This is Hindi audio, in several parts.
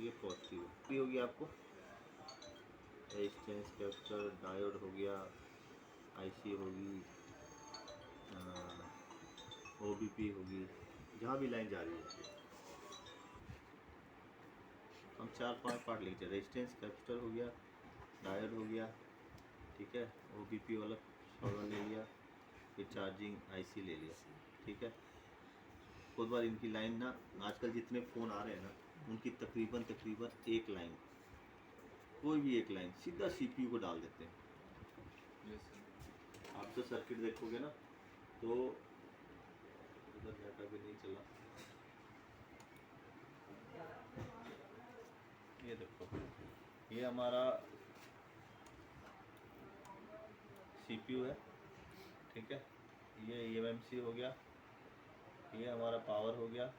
ये पॉजिटिव है। ये होगी आपको रेजिस्टेंस कैपेसिटर, डायोड हो गया, आईसी होगी, ओबीपी होगी, जहाँ भी लाइन जा रही है। हम 4-5 पार्ट लेके चले। रेजिस्टेंस कैपेसिटर हो गया, डायोड हो गया, ठीक है, ओबीपी वाला सॉल्वर ले लिया, फिर चार्जिंग आईसी ले लिया, ठीक है। बहुत बार इनकी लाइन ना, आजकल जितने फ़ोन आ रहे हैं ना, उनकी तकरीबन एक लाइन, कोई भी एक लाइन सीधा सीपीयू को डाल देते हैं। आप तो सर्किट देखोगे ना, तो इधर डाटा भी नहीं चला, ये देखो, ये हमारा सीपीयू है, ठीक है। ये ईएमएमसी हो गया, ये हमारा पावर हो गया,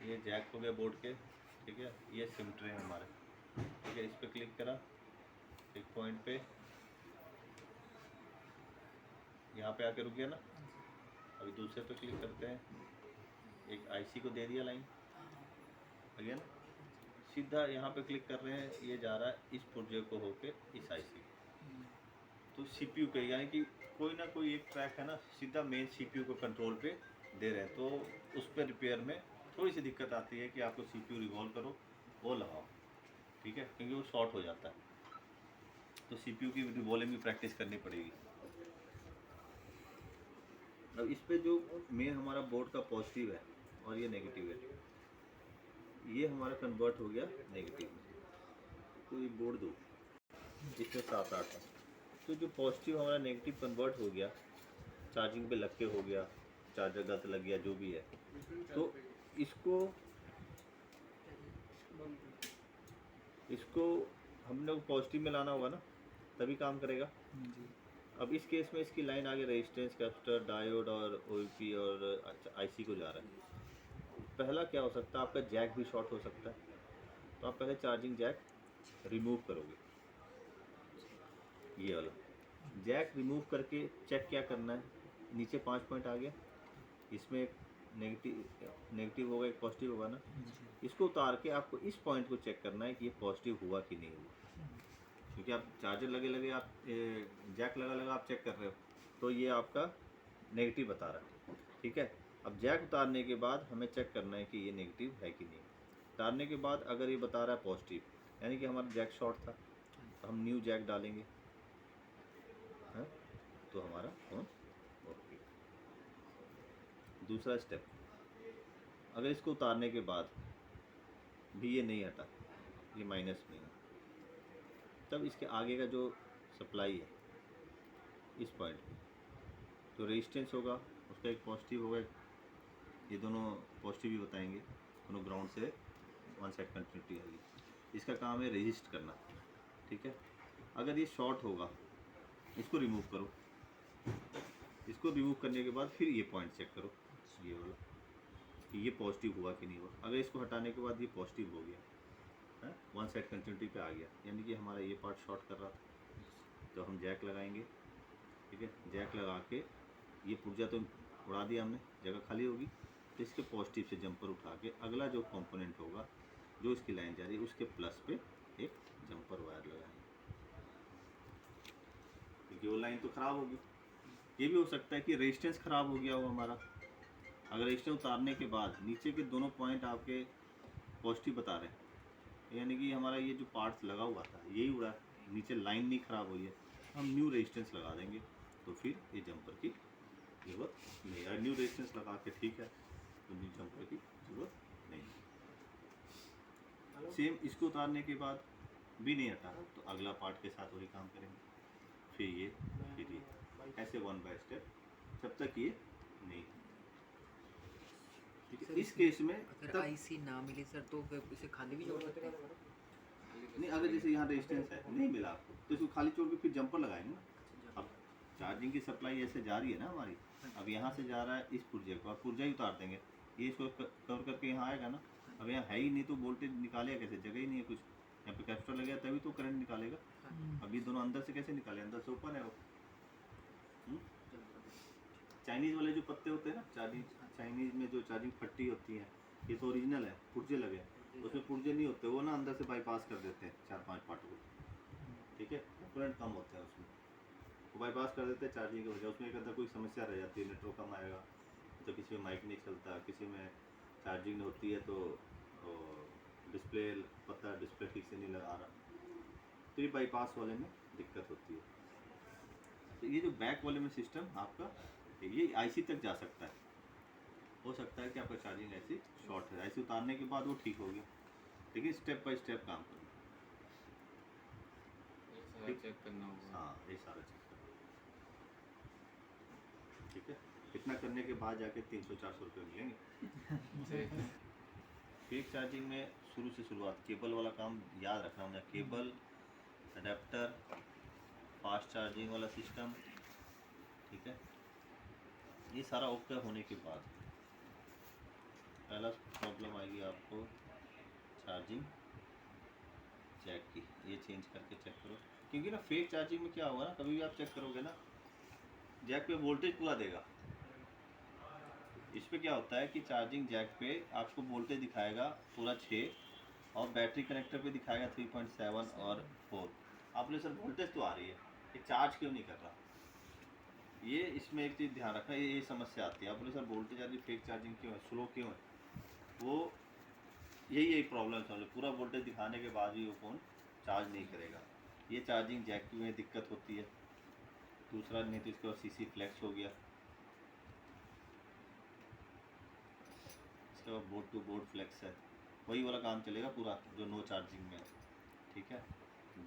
ये जैक हो गया बोर्ड के, ठीक है। ये सिम ट्रे है हमारे, ठीक है। इस पर क्लिक करा एक पॉइंट पे, यहाँ पे आके रुक गया ना। अभी दूसरे पे क्लिक करते हैं, एक आईसी को दे दिया लाइन, अगेन सीधा यहाँ पे क्लिक कर रहे हैं, ये जा रहा है इस पुर्जे को होके इस आईसी। तो सीपीयू पे, यानी कि कोई ना कोई एक ट्रैक है ना, सीधा मेन सीपीयू को कंट्रोल पे दे रहे हैं। तो उस पर रिपेयर में थोड़ी सी दिक्कत आती है कि आपको सीपीयू रिवॉल्व करो, वो लगाओ, ठीक है, क्योंकि वो शॉर्ट हो जाता है। तो सीपीयू की रिवॉल्विंग भी प्रैक्टिस करनी पड़ेगी। अब इस पे जो मेन हमारा बोर्ड का पॉजिटिव है और ये नेगेटिव है, ये हमारा कन्वर्ट हो गया नेगेटिव में। तो ये बोर्ड दो, इसमें 7-8 है। तो जो पॉजिटिव हमारा नेगेटिव कन्वर्ट हो गया, चार्जिंग पे लग के हो गया, चार्जर गलत लग गया, जो भी है, तो इसको हम लोग पॉजिटिव में लाना होगा ना, तभी काम करेगा जी। अब इस केस में इसकी लाइन आगे रेजिस्टेंस कैपेसिटर, डायोड और ओईपी और आईसी को जा रहा है। पहला क्या हो सकता है, आपका जैक भी शॉर्ट हो सकता है। तो आप पहले चार्जिंग जैक रिमूव करोगे, ये वाला जैक रिमूव करके चेक क्या करना है, नीचे 5 पॉइंट आ गया, इसमें एक नेगेटिव होगा, एक पॉजिटिव होगा ना। इसको उतार के आपको इस पॉइंट को चेक करना है कि ये पॉजिटिव हुआ कि नहीं हुआ, क्योंकि आप चार्जर लगे आप जैक लगा आप चेक कर रहे हो, तो ये आपका नेगेटिव बता रहा है, ठीक है। अब जैक उतारने के बाद हमें चेक करना है कि ये नेगेटिव है कि नहीं। उतारने के बाद अगर ये बता रहा है पॉजिटिव, यानी कि हमारा जैक शॉर्ट था, तो हम न्यू जैक डालेंगे, है, तो हमारा फोन ओके। दूसरा स्टेप, अगर इसको उतारने के बाद भी ये नहीं हटा, ये माइनस में है, तब इसके आगे का जो सप्लाई है इस पॉइंट पे, तो रेजिस्टेंस होगा, उसका एक पॉजिटिव होगा, ये दोनों पॉजिटिव ही बताएंगे, दोनों ग्राउंड से वन साइड कंटिन्यूटी आएगी। इसका काम है रेजिस्ट करना, ठीक है। अगर ये शॉर्ट होगा, इसको रिमूव करो, इसको रिमूव करने के बाद फिर ये पॉइंट चेक करो, ये वाला, कि ये पॉजिटिव हुआ कि नहीं हुआ। अगर इसको हटाने के बाद ये पॉजिटिव हो गया है, वन साइड कंटिन्यूटी पे आ गया, यानी कि हमारा ये पार्ट शॉर्ट कर रहा था, तो हम जैक लगाएंगे, ठीक है। जैक लगा के ये पुर्जा तो उड़ा दिया हमने, जगह खाली होगी, तो इसके पॉजिटिव से जंपर उठा के अगला जो कंपोनेंट होगा, जो इसकी लाइन जा रही है, उसके प्लस पे एक जंपर वायर लगाएंगे, क्योंकि वो लाइन तो ख़राब होगी। ये भी हो सकता है कि रेजिस्टेंस ख़राब हो गया हो हमारा, अगर रेजिस्टेंस उतारने के बाद नीचे के दोनों पॉइंट आपके पॉजिटिव बता रहे हैं, यानी कि हमारा ये जो पार्ट्स लगा हुआ था यही उड़ा है, नीचे लाइन नहीं ख़राब हुई है, हम न्यू रेजिस्टेंस लगा देंगे, तो फिर ये जंपर की ज़रूरत नहीं है। न्यू रेजिस्टेंस लगा के ठीक है, तो न्यू जंपर की ज़रूरत नहीं है। सेम इसको उतारने के बाद भी नहीं हटा, तो अगला पार्ट के साथ वही काम करेंगे, फिर ये, ऐसे वन बाय स्टेप, जब तक ये नहीं। इस केस में अगर आईसी ना मिले सर, तो इसे खाली भी जोड़ सकते हैं? नहीं, अगर जैसे यहाँ रेजिस्टेंस है नहीं मिला आपको, तो इसको खाली छोड़ के फिर जंपर लगाएंगे ना। अब चार्जिंग की सप्लाई ऐसे जा रही है ना हमारी, अब यहाँ से जा रहा है इस पुर्जे को, और पुर्जा ही उतार देंगे, ये इसको कवर करके यहाँ आएगा ना। अब यहाँ है ही नहीं, तो वोल्टेज निकालेगा कैसे, जगह ही नहीं है कुछ, यहाँ पे कैपेसिटर लगेगा तभी तो करंट निकालेगा। अब ये दोनों अंदर से कैसे निकाले, अंदर से ओपन है वो। चाइनीज़ वाले जो पत्ते होते हैं ना, चाइनीज़ में जो चार्जिंग फट्टी होती है, ये तो ओरिजिनल है, पुर्जे लगे, उसमें पुर्जे नहीं होते, वो ना अंदर से बाईपास कर देते हैं 4-5 पार्टों को, ठीक है। कंपोनेंट कम होते हैं उसमें, वो बाईपास कर देते हैं चार्जिंग की वजह। उसमें एक अंदर कोई समस्या रह जाती है, नेटवर्क कम आएगा तो किसी में माइक नहीं चलता, किसी में चार्जिंग होती है तो डिस्प्ले पता डिस्प्ले ठीक से नहीं लगा रहा, तो ये बाईपास वाले में दिक्कत होती है। तो ये जो बैक वाले में सिस्टम आपका ये आईसी तक जा सकता है, हो सकता है कि आपका चार्जिंग ऐसी शॉर्ट है, आईसी उतारने के बाद वो ठीक हो गया, लेकिन स्टेप बाय स्टेप काम करना। सारा चेक करना होगा। हाँ ये सारा चेक करना, ठीक है। इतना करने के बाद जाके 300-400 रुपये मिलेंगे। फेक चार्जिंग में शुरू से शुरुआत केबल वाला काम याद रखना होगा, केबल, अडेप्टर, फास्ट चार्जिंग वाला सिस्टम, ठीक है। ये सारा ओके होने के बाद पहला प्रॉब्लम आएगी आपको चार्जिंग जैक की, ये चेंज करके चेक करो, क्योंकि ना फेक चार्जिंग में क्या होगा ना, कभी भी आप चेक करोगे ना जैक पे वोल्टेज पूरा देगा। इस पे क्या होता है कि चार्जिंग जैक पे आपको वोल्टेज दिखाएगा पूरा 6 और बैटरी कनेक्टर पे दिखाएगा 3.7 और 4। आप बोले सर वोल्टेज तो आ रही है, ये चार्ज क्यों नहीं कर रहा? ये इसमें एक चीज़ ध्यान रखना, ये समस्या आती है। आप बोले सर वोल्टेज आ रही, फेक चार्जिंग क्यों है, स्लो क्यों है? वो यही प्रॉब्लम समझ लो, पूरा वोल्टेज दिखाने के बाद भी वो फ़ोन चार्ज नहीं करेगा, ये चार्जिंग जैक में दिक्कत होती है। दूसरा नहीं तो इसका सीसी फ्लेक्स हो गया, इसके बाद बोर्ड टू बोर्ड फ्लेक्स है, वही वाला काम चलेगा पूरा जो नो चार्जिंग में है, ठीक है।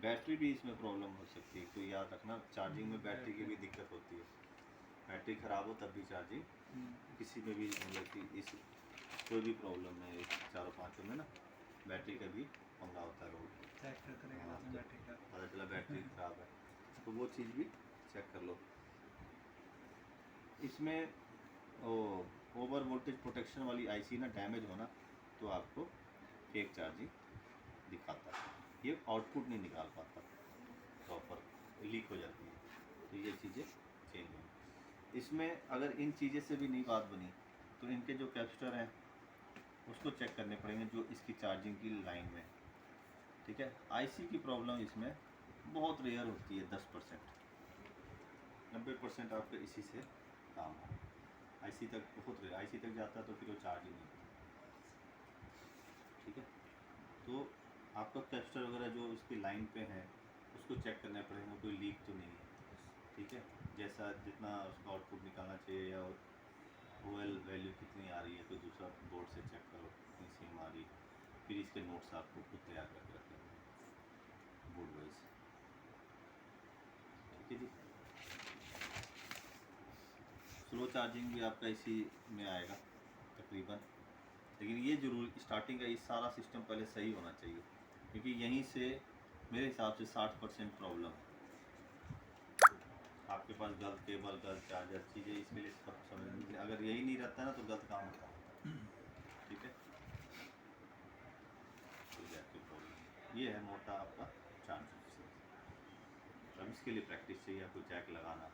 बैटरी भी इसमें प्रॉब्लम हो सकती है, तो याद रखना चार्जिंग में बैटरी की भी दिक्कत होती है, बैटरी ख़राब हो तब भी चार्जिंग किसी में भी मतलब कि इस कोई भी प्रॉब्लम है इस चारों पाँचों में ना बैटरी का भी पंगा होता है। रोड पता चला बैटरी ख़राब है, तो वो चीज़ भी चेक कर लो। इसमें ओ ओवर वोल्टेज प्रोटेक्शन वाली आईसी ना डैमेज होना तो आपको फेक चार्जिंग दिखाता है, ये आउटपुट नहीं निकाल पाता प्रॉपर, लीक हो जाती है, तो ये चीज़ें चेंज होंगी। इसमें अगर इन चीज़ें से भी नहीं बात बनी तो इनके जो कैपेसिटर हैं उसको चेक करने पड़ेंगे जो इसकी चार्जिंग की लाइन में, ठीक है। आईसी की प्रॉब्लम इसमें बहुत रेयर होती है, 10%, 90% आपका इसी से काम हो। आईसी तक बहुत रेयर, आईसी तक जाता है तो फिर वो चार्ज ही नहीं होता, ठीक है। तो आपका कैपेसिटर वगैरह जो उसकी लाइन पे है उसको चेक करना पड़ेगा, कोई लीक तो नहीं है, ठीक है। जैसा जितना उसका आउटपुट निकालना चाहिए या ओएल वैल्यू कितनी आ रही है तो दूसरा बोर्ड से चेक करो कितनी सेम आ रही है, फिर इसके नोट्स आपको खुद तैयार करके रखने हैं बोर्ड वाइज, ठीक है जी। स्लो चार्जिंग भी आपका इसी में आएगा तकरीबन, लेकिन ये जरूर स्टार्टिंग का ये सारा सिस्टम पहले सही होना चाहिए, क्योंकि यहीं से मेरे हिसाब से 60% प्रॉब्लम है। आपके पास गलत केबल, गलत चार्जर, चीज़ें इसके लिए सब समझ, अगर यही नहीं रहता ना तो गलत काम होता है, ठीक है। तो जैक की प्रॉब्लम ये है मोटा आपका चार्जर। अब इसके लिए प्रैक्टिस चाहिए आपको, जैक लगाना